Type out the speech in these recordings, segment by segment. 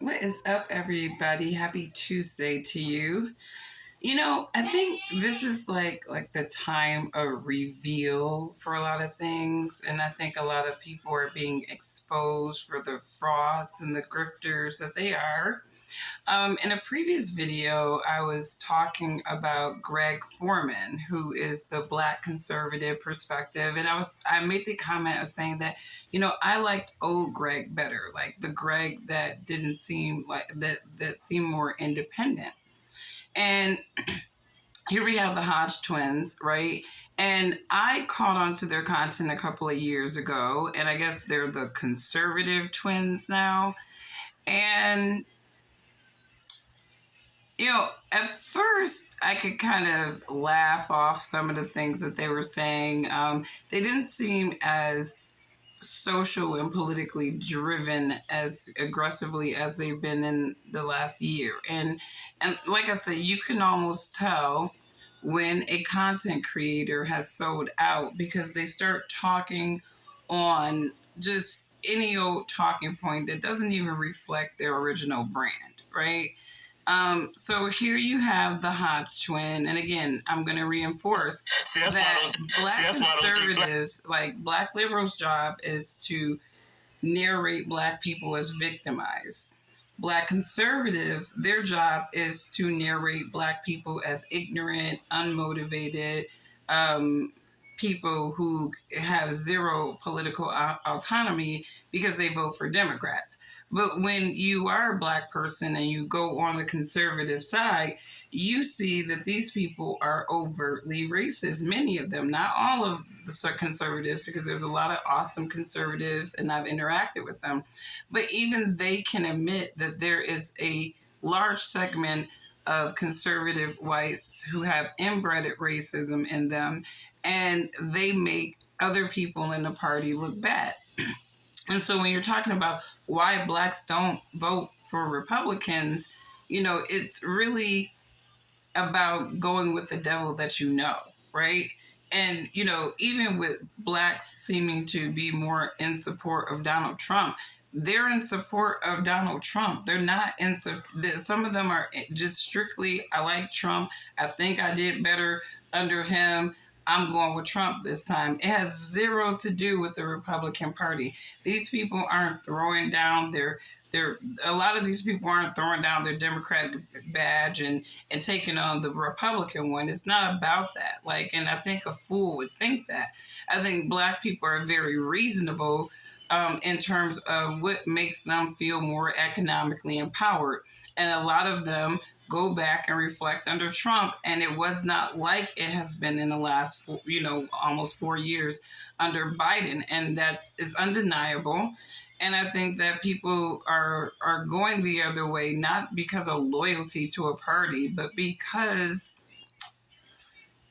What is up, everybody? Happy Tuesday to you. I think this is like the time of reveal for a lot of things, and I think a lot of people are being exposed for the frauds and the grifters that they are. In a previous video, I was talking about Greg Foreman, who is the Black conservative perspective, and I made the comment of saying that I liked old Greg better, like the Greg that didn't seem like that seemed more independent. And here we have the Hodge twins, right? And I caught on to their content a couple of years ago, and I guess they're the conservative twins now. And at first I could kind of laugh off some of the things that they were saying. They didn't seem as social and politically driven as aggressively as they've been in the last year. And like I said, you can almost tell when a content creator has sold out because they start talking on just any old talking point that doesn't even reflect their original brand, right? So here you have the Hodge twin, and again, I'm going to reinforce that Black conservatives, like Black liberals' job is to narrate Black people as victimized. Black conservatives, their job is to narrate Black people as ignorant, unmotivated, people who have zero political autonomy because they vote for Democrats. But when you are a Black person and you go on the conservative side, you see that these people are overtly racist. Many of them, not all of the conservatives, because there's a lot of awesome conservatives and I've interacted with them. But even they can admit that there is a large segment of conservative whites who have inbred racism in them, and they make other people in the party look bad. And so when you're talking about why Blacks don't vote for Republicans, it's really about going with the devil that you know, right? And, even with Blacks seeming to be more in support of Donald Trump, they're in support of Donald Trump. They're not in some of them are just strictly, I like Trump. I think I did better under him. I'm going with Trump this time. It has zero to do with the Republican Party. These people aren't throwing down a lot of these people aren't throwing down their Democratic badge and taking on the Republican one. It's not about that. And I think a fool would think that. I think Black people are very reasonable in terms of what makes them feel more economically empowered. And a lot of them go back and reflect under Trump, and it was not like it has been in the last, almost 4 years under Biden, and it's undeniable. And I think that people are going the other way, not because of loyalty to a party, but because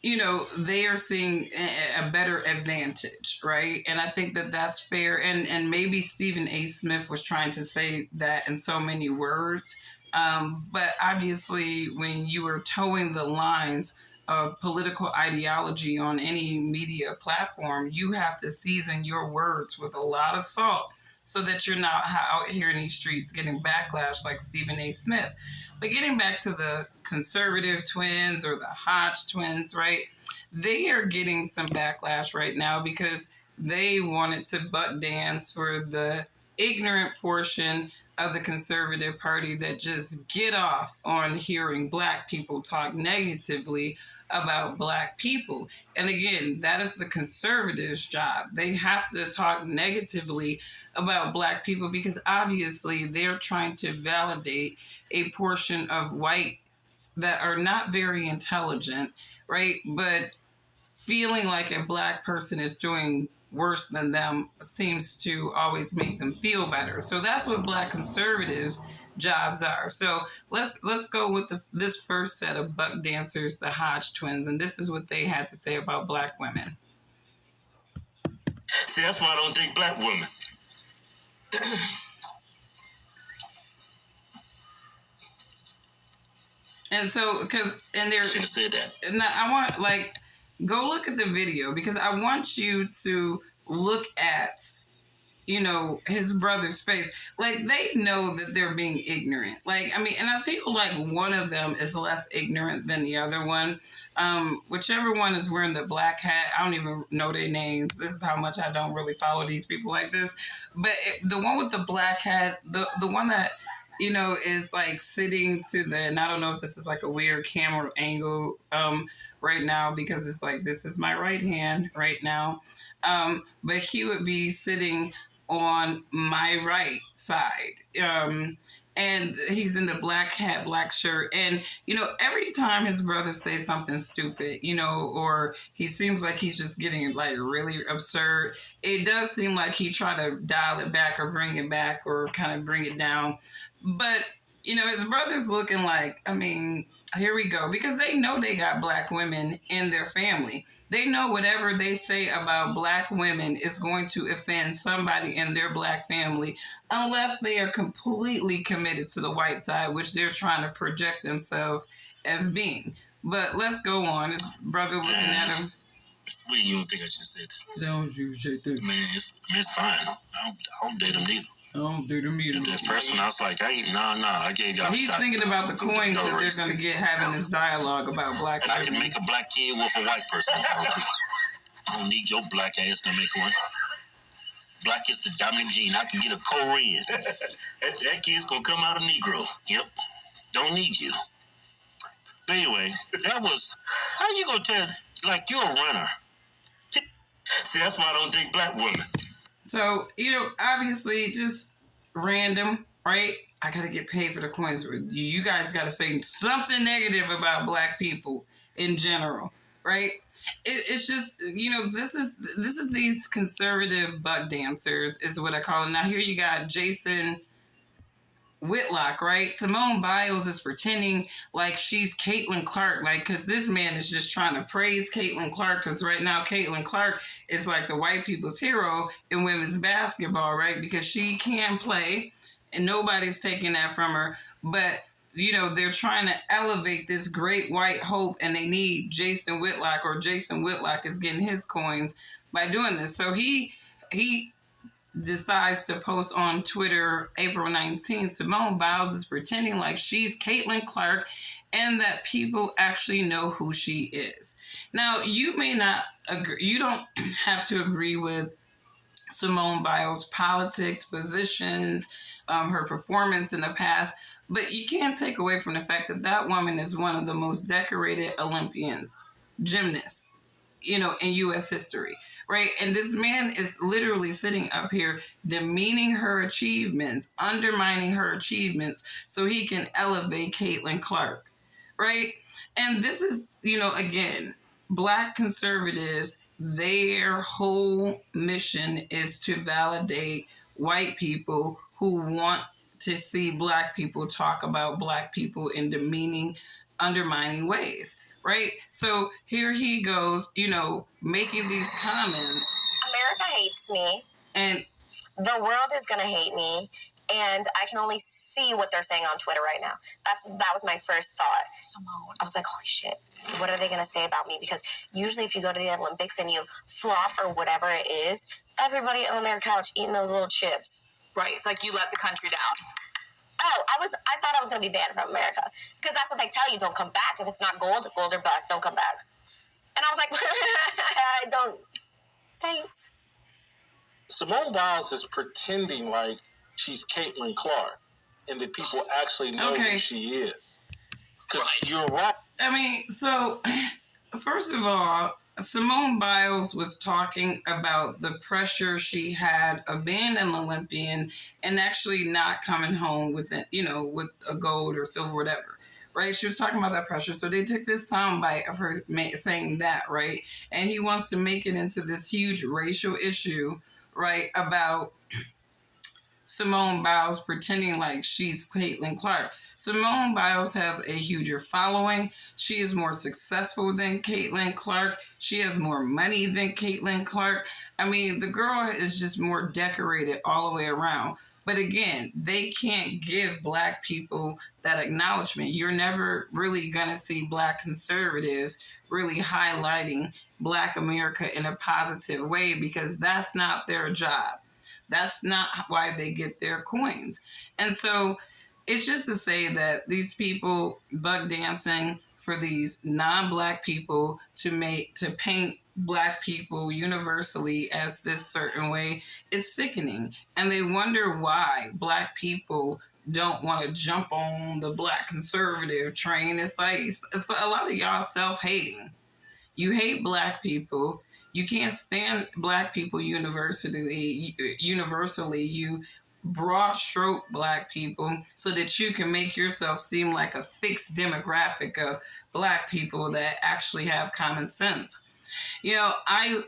they are seeing a better advantage, right? And I think that that's fair. And maybe Stephen A. Smith was trying to say that in so many words. But obviously, when you are towing the lines of political ideology on any media platform, you have to season your words with a lot of salt so that you're not out here in these streets getting backlash like Stephen A. Smith. But getting back to the conservative twins or the Hodge twins, right? They are getting some backlash right now because they wanted to butt dance for the ignorant portion of the conservative party that just get off on hearing Black people talk negatively about Black people. And again, that is the conservatives' job. They have to talk negatively about Black people because obviously they're trying to validate a portion of whites that are not very intelligent, right? But feeling like a Black person is doing worse than them seems to always make them feel better. So that's what Black conservatives' jobs are. So let's go with this first set of buck dancers, the Hodge twins, and this is what they had to say about Black women. See, that's why I don't think Black women. And so, should have said that. And I want go look at the video because I want you to look at his brother's face. Like, they know that they're being ignorant. Like, I mean, and I feel like one of them is less ignorant than the other one. Whichever one is wearing the black hat, I don't even know their names. This is how much I don't really follow these people like this. But the one with the black hat, the one that, is like sitting to the, and I don't know if this is like a weird camera angle right now, because it's like, this is my right hand right now. But he would be sitting on my right side. And he's in the black hat, black shirt. And, every time his brother says something stupid, or he seems like he's just getting like really absurd, it does seem like he tried to dial it back or bring it back or kind of bring it down. But, his brother's looking like, I mean, here we go, because they know they got black women in their family. They know whatever they say about black women is going to offend somebody in their black family, unless they are completely committed to the white side, which they're trying to project themselves as being. But let's go on. His brother looking at him. Wait, you don't think I just said that? Don't you say that? Man, it's fine. I don't date him neither. I don't date him either. That first one, I was like, I gave y'all He's shot. thinking about the coins that they're going to get having this dialogue about black And I can women. make a black kid with a white person if I want to. I don't need your black ass to make one. Black is the dominant gene. I can get a Korean. that kid's going to come out a Negro. Yep. Don't need you. But anyway, that was, how you going to tell, like, you're a runner. See, that's why I don't date black women. So, obviously just random, right? I got to get paid for the coins. You guys got to say something negative about black people in general, right? It's just, this is these conservative buck dancers is what I call them. Now here you got Jason Whitlock, right? Simone Biles is pretending like she's Caitlin Clark, like, because this man is just trying to praise Caitlin Clark, because right now Caitlin Clark is like the white people's hero in women's basketball, right? Because she can play, and nobody's taking that from her. But, they're trying to elevate this great white hope, and they need Jason Whitlock, or Jason Whitlock is getting his coins by doing this. So he decides to post on Twitter April 19th, Simone Biles is pretending like she's Caitlin Clark and that people actually know who she is. Now, you may not agree, you don't have to agree with Simone Biles' politics, positions, her performance in the past, but you can't take away from the fact that that woman is one of the most decorated Olympians, gymnasts, in U.S. history, right? And this man is literally sitting up here demeaning her achievements, undermining her achievements, so he can elevate Caitlin Clark, right? And this is, again, black conservatives, their whole mission is to validate white people who want to see black people talk about black people in demeaning, undermining ways. Right? So here he goes, making these comments. America hates me. And the world is going to hate me. And I can only see what they're saying on Twitter right now. That was my first thought. Simone. I was like, holy shit. What are they going to say about me? Because usually if you go to the Olympics and you flop or whatever it is, everybody on their couch eating those little chips. Right. It's like you let the country down. Oh, I thought I was going to be banned from America. Because that's what they tell you. Don't come back. If it's not gold or bust, don't come back. And I was like, I don't. Thanks. Simone Biles is pretending like she's Caitlin Clark and that people actually know who she is. Because you're right. I mean, so, first of all, Simone Biles was talking about the pressure she had of being an Olympian and actually not coming home with it, with a gold or silver, whatever, right? She was talking about that pressure. So they took this soundbite of her saying that, right? And he wants to make it into this huge racial issue, right, about Simone Biles pretending like she's Caitlin Clark. Simone Biles has a huger following. She is more successful than Caitlin Clark. She has more money than Caitlin Clark. I mean, the girl is just more decorated all the way around. But again, they can't give black people that acknowledgement. You're never really going to see black conservatives really highlighting black America in a positive way because that's not their job. That's not why they get their coins. And so it's just to say that these people buck dancing for these non-black people to paint black people universally as this certain way is sickening. And they wonder why black people don't want to jump on the black conservative train. It's like it's a lot of y'all self-hating. You hate black people. You can't stand black people universally. You broad stroke black people so that you can make yourself seem like a fixed demographic of black people that actually have common sense. You know, I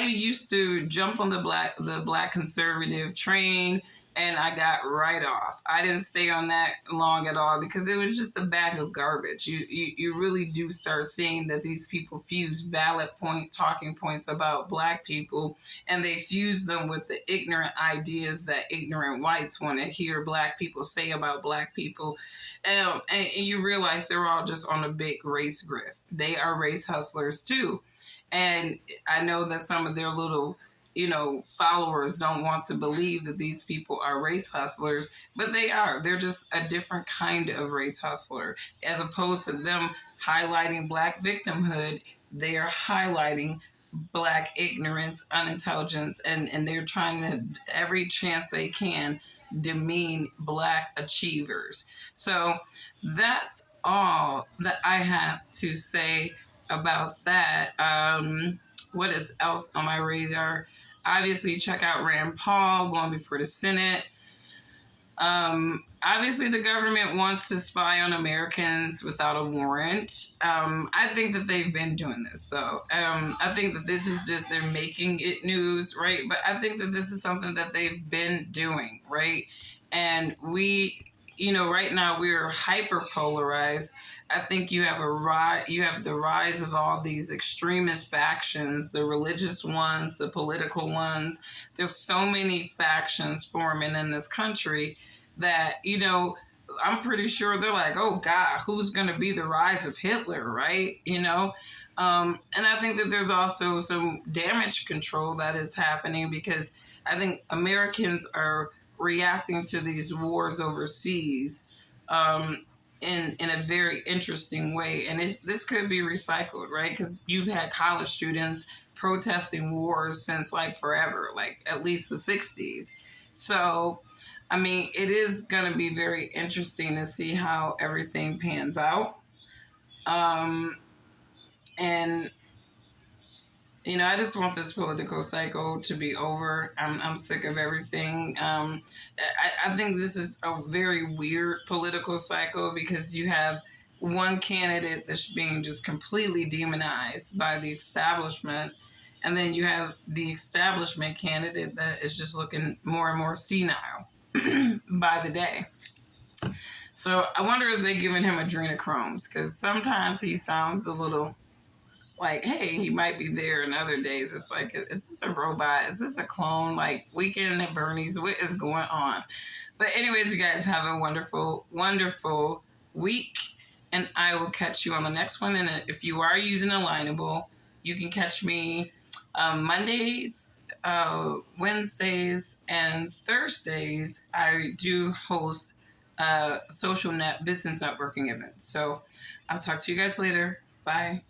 used to jump on the black conservative train, and I got right off. I didn't stay on that long at all because it was just a bag of garbage. You really do start seeing that these people fuse valid talking points about black people, and they fuse them with the ignorant ideas that ignorant whites want to hear black people say about black people. And you realize they're all just on a big race grift. They are race hustlers too. And I know that some of their little, followers don't want to believe that these people are race hustlers, but they are. They're just a different kind of race hustler. As opposed to them highlighting black victimhood, they are highlighting black ignorance, unintelligence, and they're trying to, every chance they can, demean black achievers. So that's all that I have to say about that. What is else on my radar? Obviously, check out Rand Paul going before the Senate. Obviously, the government wants to spy on Americans without a warrant. I think that they've been doing this, though. I think that this is just, they're making it news, right? But I think that this is something that they've been doing, right? And we, right now we're hyper polarized. I think you have the rise of all these extremist factions, the religious ones, the political ones. There's so many factions forming in this country that, I'm pretty sure they're like, oh God, who's going to be the rise of Hitler, right? And I think that there's also some damage control that is happening because I think Americans are reacting to these wars overseas in a very interesting way. And this could be recycled, right? Because you've had college students protesting wars since like forever, like at least the 60s. So, I mean, it is going to be very interesting to see how everything pans out. And I just want this political cycle to be over. I'm sick of everything. I think this is a very weird political cycle because you have one candidate that's being just completely demonized by the establishment, and then you have the establishment candidate that is just looking more and more senile by the day. So I wonder if they're giving him adrenochromes because sometimes he sounds a little like, hey, he might be there, and other days it's like, is this a robot? Is this a clone? Like, Weekend at Bernie's, what is going on? But anyways, you guys have a wonderful, wonderful week, and I will catch you on the next one. And if you are using Alignable, you can catch me Mondays, Wednesdays, and Thursdays. I do host social business networking events. So I'll talk to you guys later. Bye.